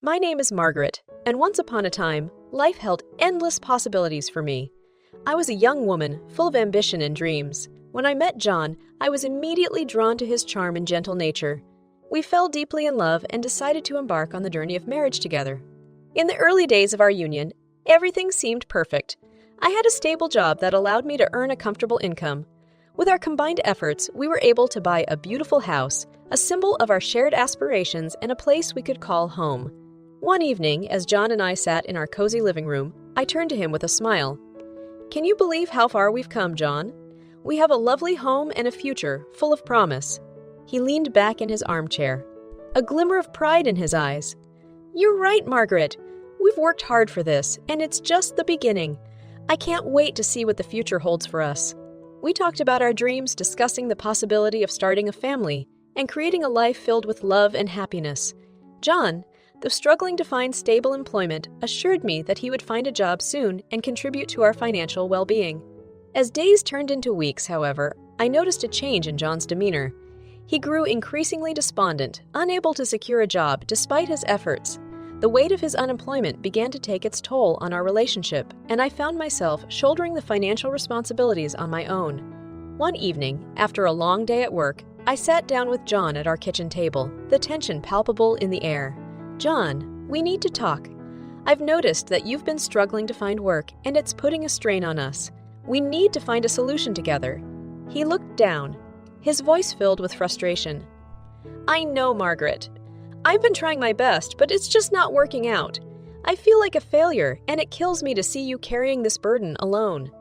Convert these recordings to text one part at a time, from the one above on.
My name is Margaret, and once upon a time, life held endless possibilities for me. I was a young woman, full of ambition and dreams. When I met John, I was immediately drawn to his charm and gentle nature. We fell deeply in love and decided to embark on the journey of marriage together. In the early days of our union, everything seemed perfect. I had a stable job that allowed me to earn a comfortable income. With our combined efforts, we were able to buy a beautiful house, a symbol of our shared aspirations and a place we could call home. One evening, as John and I sat in our cozy living room, I turned to him with a smile. "Can you believe how far we've come, John? We have a lovely home and a future full of promise." He leaned back in his armchair, a glimmer of pride in his eyes. "You're right, Margaret. We've worked hard for this, and it's just the beginning. I can't wait to see what the future holds for us." We talked about our dreams, discussing the possibility of starting a family and creating a life filled with love and happiness. John, though struggling to find stable employment, assured me that he would find a job soon and contribute to our financial well-being. As days turned into weeks, however, I noticed a change in John's demeanor. He grew increasingly despondent, unable to secure a job despite his efforts. The weight of his unemployment began to take its toll on our relationship, and I found myself shouldering the financial responsibilities on my own. One evening, after a long day at work, I sat down with John at our kitchen table, the tension palpable in the air. "John, we need to talk. I've noticed that you've been struggling to find work, and it's putting a strain on us. We need to find a solution together." He looked down, his voice filled with frustration. "I know, Margaret. I've been trying my best, but it's just not working out. I feel like a failure, and it kills me to see you carrying this burden alone."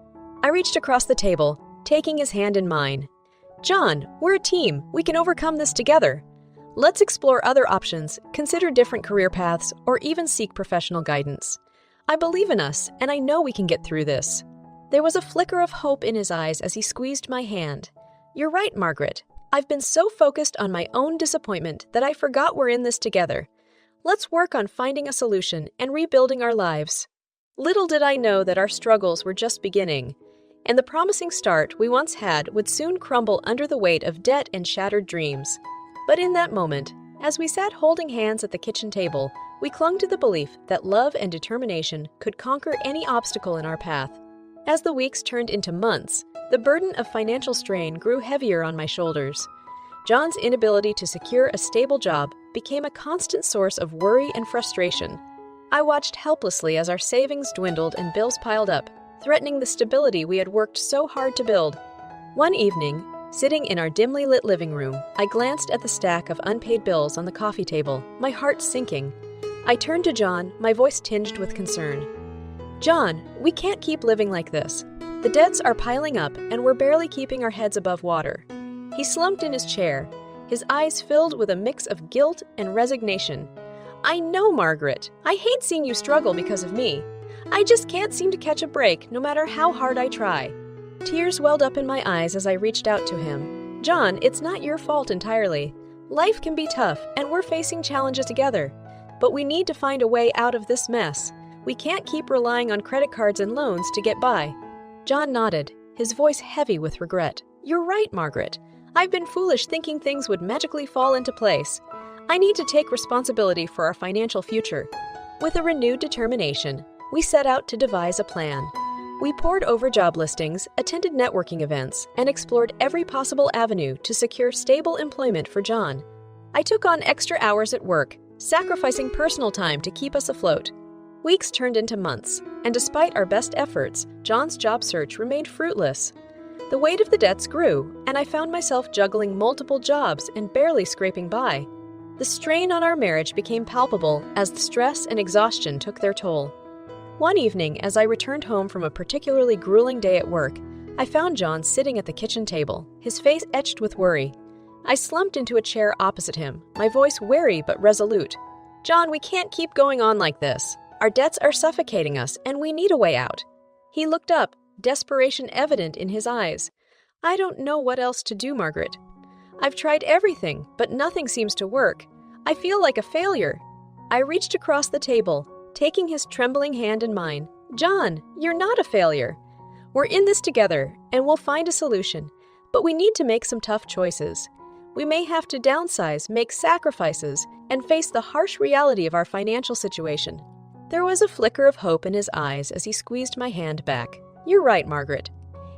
I reached across the table, taking his hand in mine. "John, we're a team. We can overcome this together. Let's explore other options, consider different career paths, or even seek professional guidance. I believe in us, and I know we can get through this." There was a flicker of hope in his eyes as he squeezed my hand. "You're right, Margaret. I've been so focused on my own disappointment that I forgot we're in this together. Let's work on finding a solution and rebuilding our lives." Little did I know that our struggles were just beginning, and the promising start we once had would soon crumble under the weight of debt and shattered dreams. But in that moment, as we sat holding hands at the kitchen table, we clung to the belief that love and determination could conquer any obstacle in our path. As the weeks turned into months, the burden of financial strain grew heavier on my shoulders. John's inability to secure a stable job became a constant source of worry and frustration. I watched helplessly as our savings dwindled and bills piled up, threatening the stability we had worked so hard to build. One evening, sitting in our dimly lit living room, I glanced at the stack of unpaid bills on the coffee table, my heart sinking. I turned to John, my voice tinged with concern. "John, we can't keep living like this. The debts are piling up, and we're barely keeping our heads above water." He slumped in his chair, his eyes filled with a mix of guilt and resignation. "I know, Margaret. I hate seeing you struggle because of me. I just can't seem to catch a break, no matter how hard I try." Tears welled up in my eyes as I reached out to him. "John, it's not your fault entirely. Life can be tough, and we're facing challenges together. But we need to find a way out of this mess. We can't keep relying on credit cards and loans to get by." John nodded, his voice heavy with regret. "You're right, Margaret. I've been foolish thinking things would magically fall into place. I need to take responsibility for our financial future." With a renewed determination, we set out to devise a plan. We pored over job listings, attended networking events, and explored every possible avenue to secure stable employment for John. I took on extra hours at work, sacrificing personal time to keep us afloat. Weeks turned into months, and despite our best efforts, John's job search remained fruitless. The weight of the debts grew, and I found myself juggling multiple jobs and barely scraping by. The strain on our marriage became palpable as the stress and exhaustion took their toll. One evening, as I returned home from a particularly grueling day at work, I found John sitting at the kitchen table, his face etched with worry. I slumped into a chair opposite him, my voice wary but resolute. "John, we can't keep going on like this. Our debts are suffocating us, and we need a way out." He looked up, desperation evident in his eyes. "I don't know what else to do, Margaret. I've tried everything, but nothing seems to work. I feel like a failure." I reached across the table, taking his trembling hand in mine. "John, you're not a failure. We're in this together, and we'll find a solution, but we need to make some tough choices. We may have to downsize, make sacrifices, and face the harsh reality of our financial situation. There was a flicker of hope in his eyes as he squeezed my hand back. You're right, Margaret.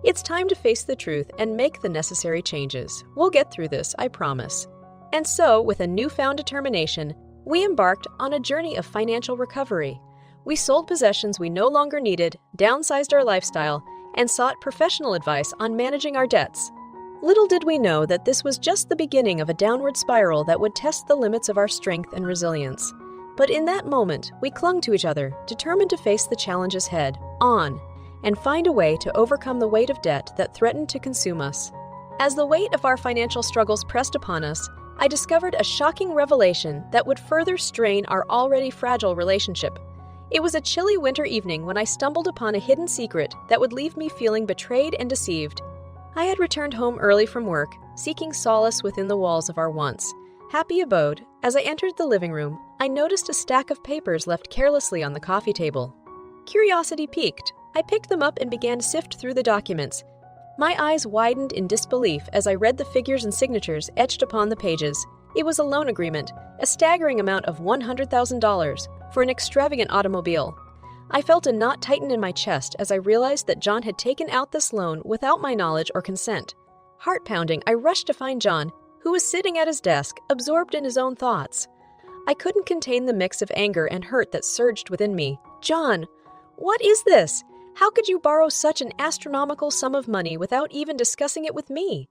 It's time to face the truth and make the necessary changes. We'll get through this, I promise. And so, with a newfound determination, we embarked on a journey of financial recovery. We sold possessions we no longer needed, downsized our lifestyle, and sought professional advice on managing our debts. Little did we know that this was just the beginning of a downward spiral that would test the limits of our strength and resilience. But in that moment, we clung to each other, determined to face the challenges head on, and find a way to overcome the weight of debt that threatened to consume us. As the weight of our financial struggles pressed upon us, I discovered a shocking revelation that would further strain our already fragile relationship. It was a chilly winter evening when I stumbled upon a hidden secret that would leave me feeling betrayed and deceived. I had returned home early from work, seeking solace within the walls of our once happy abode. As I entered the living room, I noticed a stack of papers left carelessly on the coffee table. Curiosity piqued. I picked them up and began to sift through the documents. My eyes widened in disbelief as I read the figures and signatures etched upon the pages. It was a loan agreement, a staggering amount of $100,000 for an extravagant automobile. I felt a knot tighten in my chest as I realized that John had taken out this loan without my knowledge or consent. Heart-pounding, I rushed to find John, who was sitting at his desk, absorbed in his own thoughts. I couldn't contain the mix of anger and hurt that surged within me. John, what is this? How could you borrow such an astronomical sum of money without even discussing it with me?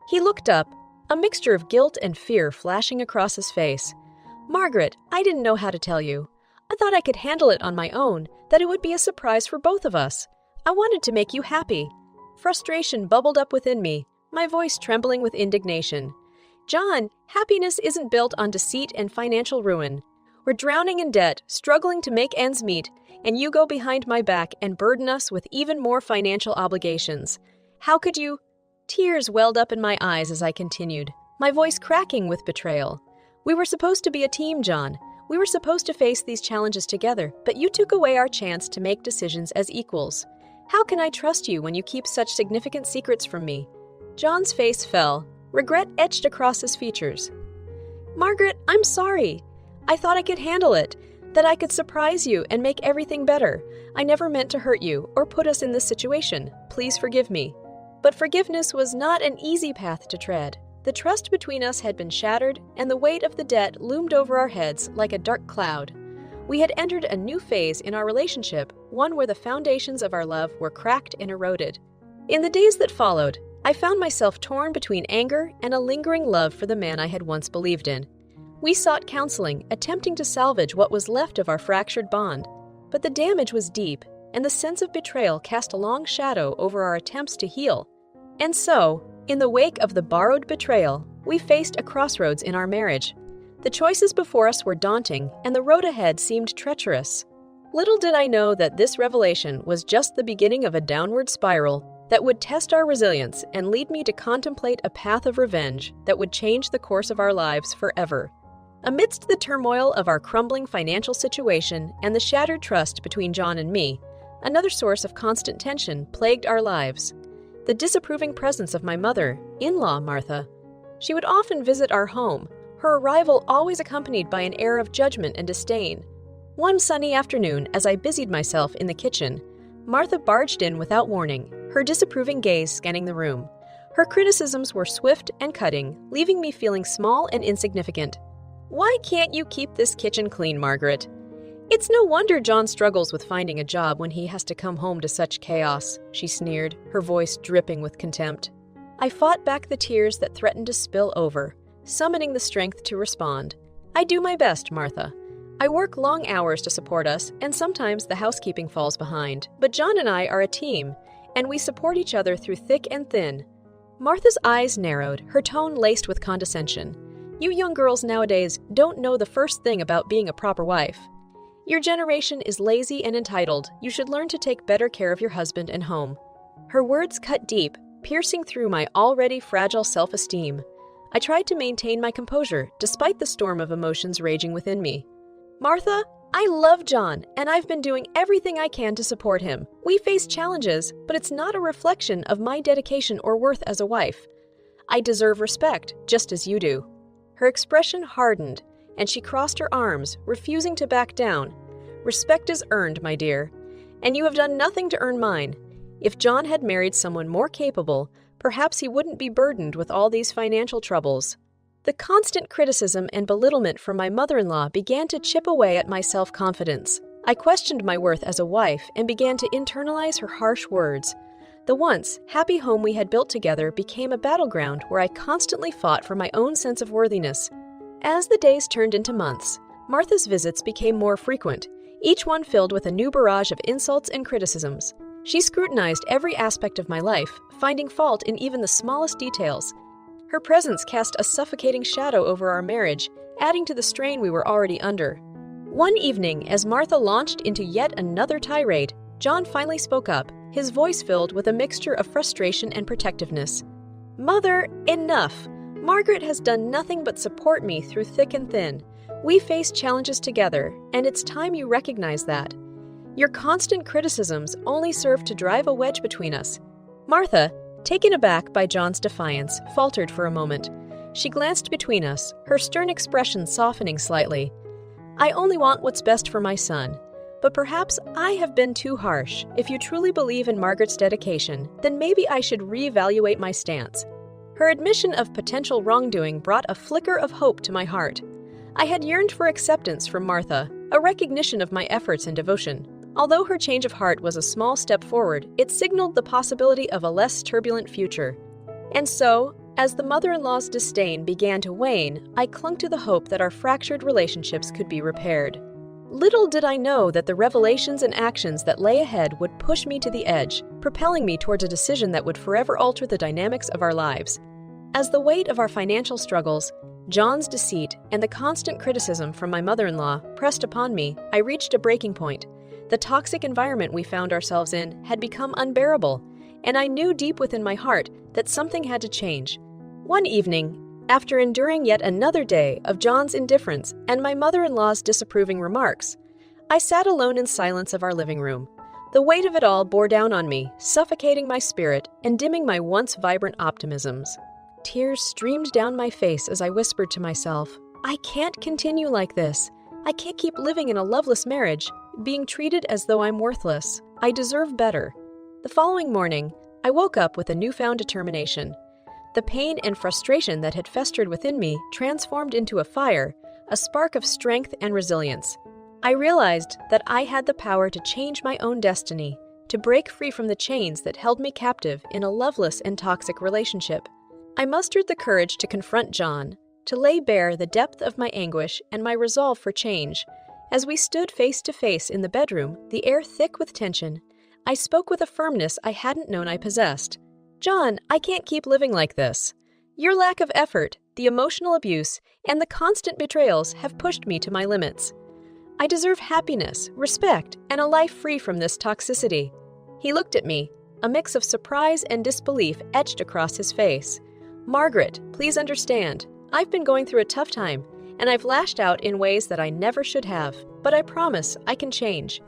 He looked up, a mixture of guilt and fear flashing across his face. Margaret, I didn't know how to tell you. I thought I could handle it on my own, that it would be a surprise for both of us. I wanted to make you happy. Frustration bubbled up within me, my voice trembling with indignation. John, happiness isn't built on deceit and financial ruin. We're drowning in debt, struggling to make ends meet, and you go behind my back and burden us with even more financial obligations. How could you? Tears welled up in my eyes as I continued, my voice cracking with betrayal. We were supposed to be a team, John. We were supposed to face these challenges together, but you took away our chance to make decisions as equals. How can I trust you when you keep such significant secrets from me? John's face fell, regret etched across his features. Margaret, I'm sorry. I thought I could handle it, that I could surprise you and make everything better. I never meant to hurt you or put us in this situation. Please forgive me. But forgiveness was not an easy path to tread. The trust between us had been shattered, and the weight of the debt loomed over our heads like a dark cloud. We had entered a new phase in our relationship, one where the foundations of our love were cracked and eroded. In the days that followed, I found myself torn between anger and a lingering love for the man I had once believed in. We sought counseling, attempting to salvage what was left of our fractured bond. But the damage was deep, and the sense of betrayal cast a long shadow over our attempts to heal. And so, in the wake of the borrowed betrayal, we faced a crossroads in our marriage. The choices before us were daunting, and the road ahead seemed treacherous. Little did I know that this revelation was just the beginning of a downward spiral that would test our resilience and lead me to contemplate a path of revenge that would change the course of our lives forever. Amidst the turmoil of our crumbling financial situation and the shattered trust between John and me, another source of constant tension plagued our lives. The disapproving presence of my mother, in-law Martha. She would often visit our home, her arrival always accompanied by an air of judgment and disdain. One sunny afternoon, as I busied myself in the kitchen, Martha barged in without warning, her disapproving gaze scanning the room. Her criticisms were swift and cutting, leaving me feeling small and insignificant. "Why can't you keep this kitchen clean, Margaret? It's no wonder John struggles with finding a job when he has to come home to such chaos," she sneered, her voice dripping with contempt. I fought back the tears that threatened to spill over, summoning the strength to respond. "I do my best, Martha. I work long hours to support us, and sometimes the housekeeping falls behind. But John and I are a team, and we support each other through thick and thin." Martha's eyes narrowed, her tone laced with condescension. "You young girls nowadays don't know the first thing about being a proper wife. Your generation is lazy and entitled. You should learn to take better care of your husband and home." Her words cut deep, piercing through my already fragile self-esteem. I tried to maintain my composure, despite the storm of emotions raging within me. "Martha, I love John, and I've been doing everything I can to support him. We face challenges, but it's not a reflection of my dedication or worth as a wife. I deserve respect, just as you do." Her expression hardened, and she crossed her arms, refusing to back down. "Respect is earned, my dear, and you have done nothing to earn mine. If John had married someone more capable, perhaps he wouldn't be burdened with all these financial troubles." The constant criticism and belittlement from my mother-in-law began to chip away at my self-confidence. I questioned my worth as a wife and began to internalize her harsh words. The once happy home we had built together became a battleground where I constantly fought for my own sense of worthiness. As the days turned into months, Martha's visits became more frequent, each one filled with a new barrage of insults and criticisms. She scrutinized every aspect of my life, finding fault in even the smallest details. Her presence cast a suffocating shadow over our marriage, adding to the strain we were already under. One evening, as Martha launched into yet another tirade, John finally spoke up, his voice filled with a mixture of frustration and protectiveness. "Mother, enough! Margaret has done nothing but support me through thick and thin. We face challenges together, and it's time you recognize that. Your constant criticisms only serve to drive a wedge between us." Martha, taken aback by John's defiance, faltered for a moment. She glanced between us, her stern expression softening slightly. "I only want what's best for my son. But perhaps I have been too harsh. If you truly believe in Margaret's dedication, then maybe I should reevaluate my stance." Her admission of potential wrongdoing brought a flicker of hope to my heart. I had yearned for acceptance from Martha, a recognition of my efforts and devotion. Although her change of heart was a small step forward, it signaled the possibility of a less turbulent future. And so, as the mother-in-law's disdain began to wane, I clung to the hope that our fractured relationships could be repaired. Little did I know that the revelations and actions that lay ahead would push me to the edge, propelling me towards a decision that would forever alter the dynamics of our lives. As the weight of our financial struggles, John's deceit, and the constant criticism from my mother-in-law pressed upon me, I reached a breaking point. The toxic environment we found ourselves in had become unbearable, and I knew deep within my heart that something had to change. One evening, after enduring yet another day of John's indifference and my mother-in-law's disapproving remarks, I sat alone in silence of our living room. The weight of it all bore down on me, suffocating my spirit and dimming my once vibrant optimisms. Tears streamed down my face as I whispered to myself, "I can't continue like this. I can't keep living in a loveless marriage, being treated as though I'm worthless. I deserve better." The following morning, I woke up with a newfound determination. The pain and frustration that had festered within me transformed into a fire, a spark of strength and resilience. I realized that I had the power to change my own destiny, to break free from the chains that held me captive in a loveless and toxic relationship. I mustered the courage to confront John, to lay bare the depth of my anguish and my resolve for change. As we stood face to face in the bedroom, the air thick with tension, I spoke with a firmness I hadn't known I possessed. "John, I can't keep living like this. Your lack of effort, the emotional abuse, and the constant betrayals have pushed me to my limits. I deserve happiness, respect, and a life free from this toxicity." He looked at me, a mix of surprise and disbelief etched across his face. "Margaret, please understand. I've been going through a tough time, and I've lashed out in ways that I never should have, but I promise I can change.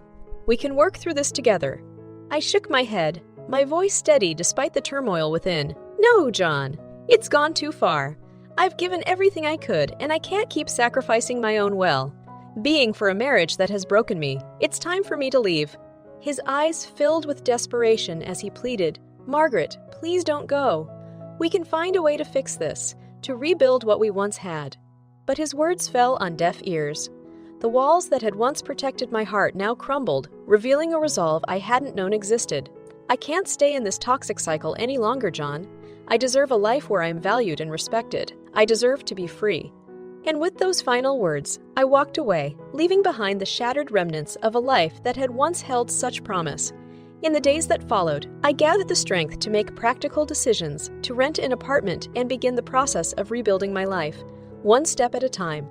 We can work through this together." I shook my head, my voice steady despite the turmoil within. "No, John, it's gone too far. I've given everything I could, and I can't keep sacrificing my own well-being for a marriage that has broken me. It's time for me to leave." His eyes filled with desperation as he pleaded, "Margaret, please don't go. We can find a way to fix this, to rebuild what we once had." But his words fell on deaf ears. The walls that had once protected my heart now crumbled, revealing a resolve I hadn't known existed. "I can't stay in this toxic cycle any longer, John. I deserve a life where I am valued and respected. I deserve to be free." And with those final words, I walked away, leaving behind the shattered remnants of a life that had once held such promise. In the days that followed, I gathered the strength to make practical decisions, to rent an apartment and begin the process of rebuilding my life, one step at a time.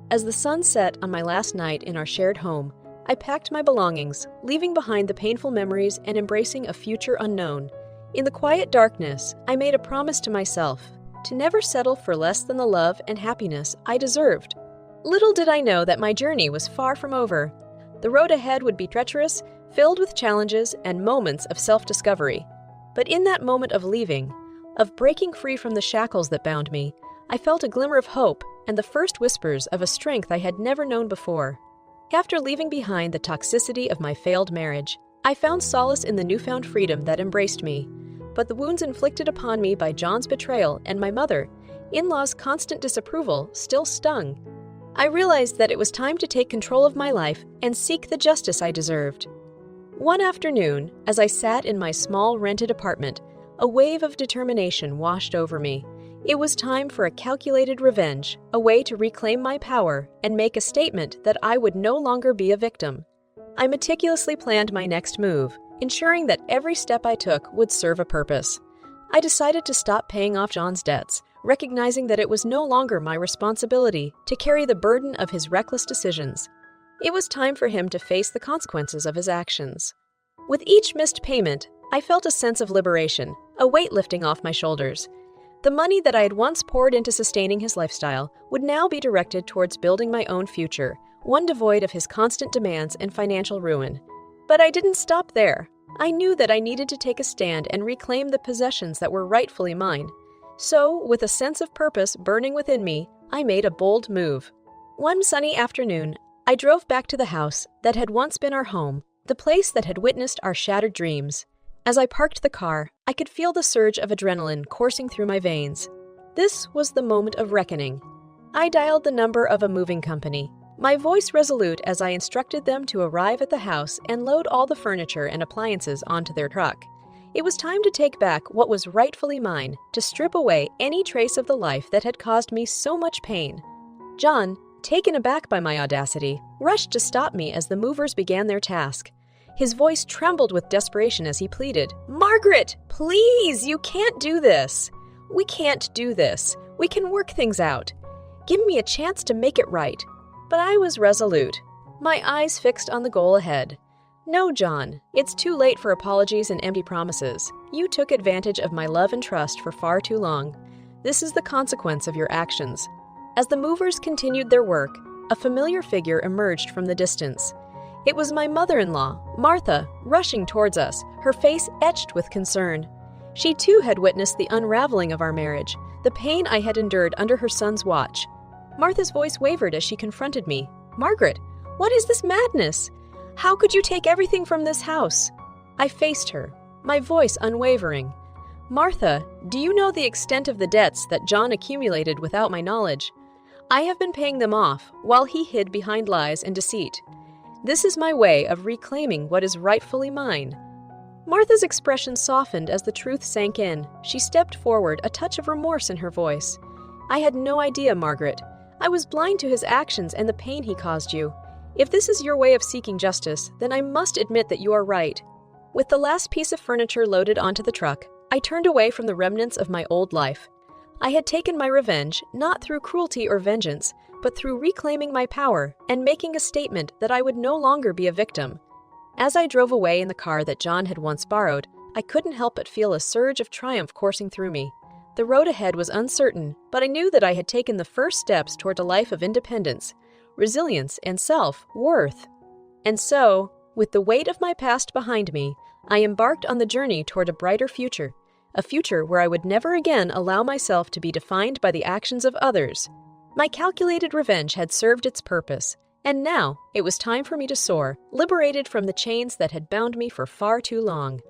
As the sun set on my last night in our shared home, I packed my belongings, leaving behind the painful memories and embracing a future unknown. In the quiet darkness, I made a promise to myself to never settle for less than the love and happiness I deserved. Little did I know that my journey was far from over. The road ahead would be treacherous, filled with challenges and moments of self-discovery. But in that moment of leaving, of breaking free from the shackles that bound me, I felt a glimmer of hope and the first whispers of a strength I had never known before. After leaving behind the toxicity of my failed marriage, I found solace in the newfound freedom that embraced me. But the wounds inflicted upon me by John's betrayal and my mother-in-law's constant disapproval still stung. I realized that it was time to take control of my life and seek the justice I deserved. One afternoon, as I sat in my small rented apartment, a wave of determination washed over me. It was time for a calculated revenge, a way to reclaim my power and make a statement that I would no longer be a victim. I meticulously planned my next move, ensuring that every step I took would serve a purpose. I decided to stop paying off John's debts, recognizing that it was no longer my responsibility to carry the burden of his reckless decisions. It was time for him to face the consequences of his actions. With each missed payment, I felt a sense of liberation, a weight lifting off my shoulders. The money that I had once poured into sustaining his lifestyle would now be directed towards building my own future, one devoid of his constant demands and financial ruin. But I didn't stop there. I knew that I needed to take a stand and reclaim the possessions that were rightfully mine. So, with a sense of purpose burning within me, I made a bold move. One sunny afternoon, I drove back to the house that had once been our home, the place that had witnessed our shattered dreams. As I parked the car, I could feel the surge of adrenaline coursing through my veins. This was the moment of reckoning. I dialed the number of a moving company, my voice resolute as I instructed them to arrive at the house and load all the furniture and appliances onto their truck. It was time to take back what was rightfully mine, to strip away any trace of the life that had caused me so much pain. John, taken aback by my audacity, rushed to stop me as the movers began their task. His voice trembled with desperation as he pleaded, "Margaret, please, you can't do this. We can't do this. We can work things out. Give me a chance to make it right." But I was resolute, my eyes fixed on the goal ahead. "No, John, it's too late for apologies and empty promises. You took advantage of my love and trust for far too long. This is the consequence of your actions." As the movers continued their work, a familiar figure emerged from the distance. It was my mother-in-law, Martha, rushing towards us, her face etched with concern. She too had witnessed the unraveling of our marriage, the pain I had endured under her son's watch. Martha's voice wavered as she confronted me. "Margaret, what is this madness? How could you take everything from this house?" I faced her, my voice unwavering. "Martha, do you know the extent of the debts that John accumulated without my knowledge? I have been paying them off while he hid behind lies and deceit. This is my way of reclaiming what is rightfully mine." Martha's expression softened as the truth sank in. She stepped forward, a touch of remorse in her voice. "I had no idea, Margaret. I was blind to his actions and the pain he caused you. If this is your way of seeking justice, then I must admit that you are right." With the last piece of furniture loaded onto the truck, I turned away from the remnants of my old life. I had taken my revenge, not through cruelty or vengeance, but through reclaiming my power and making a statement that I would no longer be a victim. As I drove away in the car that John had once borrowed, I couldn't help but feel a surge of triumph coursing through me. The road ahead was uncertain, but I knew that I had taken the first steps toward a life of independence, resilience, and self-worth. And so, with the weight of my past behind me, I embarked on the journey toward a brighter future, a future where I would never again allow myself to be defined by the actions of others. My calculated revenge had served its purpose, and now it was time for me to soar, liberated from the chains that had bound me for far too long.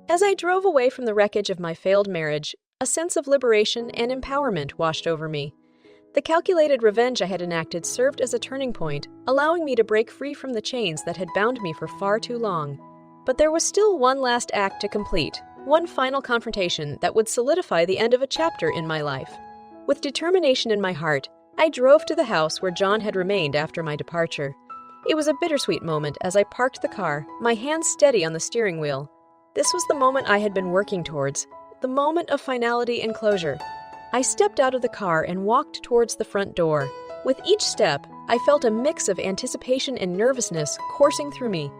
As I drove away from the wreckage of my failed marriage, a sense of liberation and empowerment washed over me. The calculated revenge I had enacted served as a turning point, allowing me to break free from the chains that had bound me for far too long. But there was still one last act to complete, one final confrontation that would solidify the end of a chapter in my life. With determination in my heart, I drove to the house where John had remained after my departure. It was a bittersweet moment as I parked the car, my hands steady on the steering wheel. This was the moment I had been working towards, the moment of finality and closure. I stepped out of the car and walked towards the front door. With each step, I felt a mix of anticipation and nervousness coursing through me.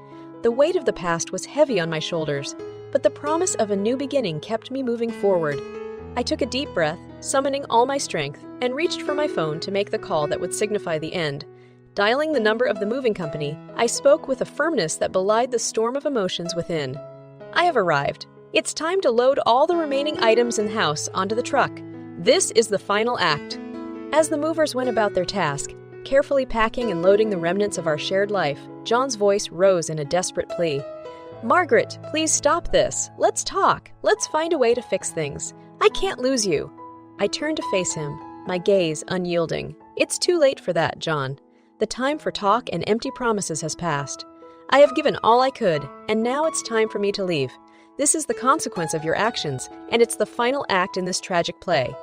The weight of the past was heavy on my shoulders, but the promise of a new beginning kept me moving forward. I took a deep breath, summoning all my strength, and reached for my phone to make the call that would signify the end. Dialing the number of the moving company, I spoke with a firmness that belied the storm of emotions within. "I have arrived. It's time to load all the remaining items in the house onto the truck. This is the final act. As the movers went about their task, carefully packing and loading the remnants of our shared life, John's voice rose in a desperate plea. "Margaret, please stop this. Let's talk. Let's find a way to fix things. I can't lose you." I turned to face him, my gaze unyielding. "It's too late for that, John. The time for talk and empty promises has passed. I have given all I could, and now it's time for me to leave. This is the consequence of your actions, and it's the final act in this tragic play."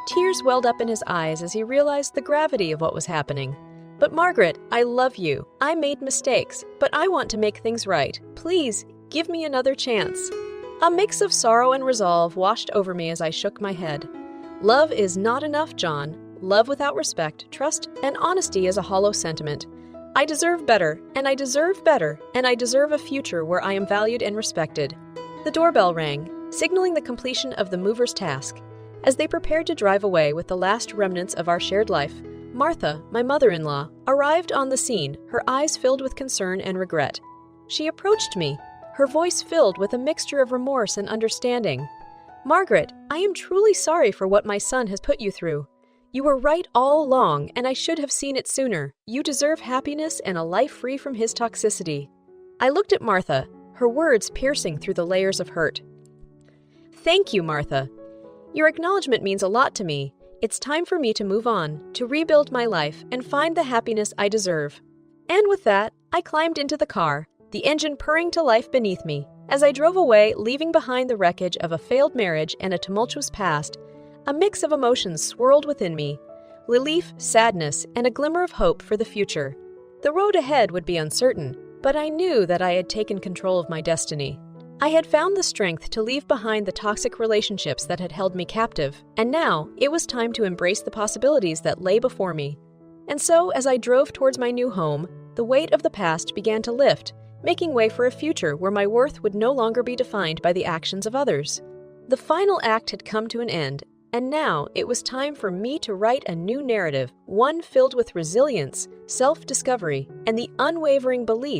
Tears welled up in his eyes as he realized the gravity of what was happening. "But Margaret, I love you. I made mistakes, but I want to make things right. Please, give me another chance." A mix of sorrow and resolve washed over me as I shook my head. Love is not enough, John. Love without respect, trust, and honesty is a hollow sentiment. I deserve better, and I deserve better, and I deserve a future where I am valued and respected. The doorbell rang, signaling the completion of the mover's task. As they prepared to drive away with the last remnants of our shared life, Martha, my mother-in-law, arrived on the scene, her eyes filled with concern and regret. She approached me, her voice filled with a mixture of remorse and understanding. "Margaret, I am truly sorry for what my son has put you through. You were right all along, and I should have seen it sooner. You deserve happiness and a life free from his toxicity." I looked at Martha, her words piercing through the layers of hurt. "Thank you, Martha. Your acknowledgement means a lot to me. It's time for me to move on, to rebuild my life, and find the happiness I deserve." And with that, I climbed into the car, the engine purring to life beneath me. As I drove away, leaving behind the wreckage of a failed marriage and a tumultuous past, a mix of emotions swirled within me: relief, sadness, and a glimmer of hope for the future. The road ahead would be uncertain, but I knew that I had taken control of my destiny. I had found the strength to leave behind the toxic relationships that had held me captive, and now it was time to embrace the possibilities that lay before me. And so, as I drove towards my new home, the weight of the past began to lift, making way for a future where my worth would no longer be defined by the actions of others. The final act had come to an end, and now it was time for me to write a new narrative, one filled with resilience, self-discovery, and the unwavering belief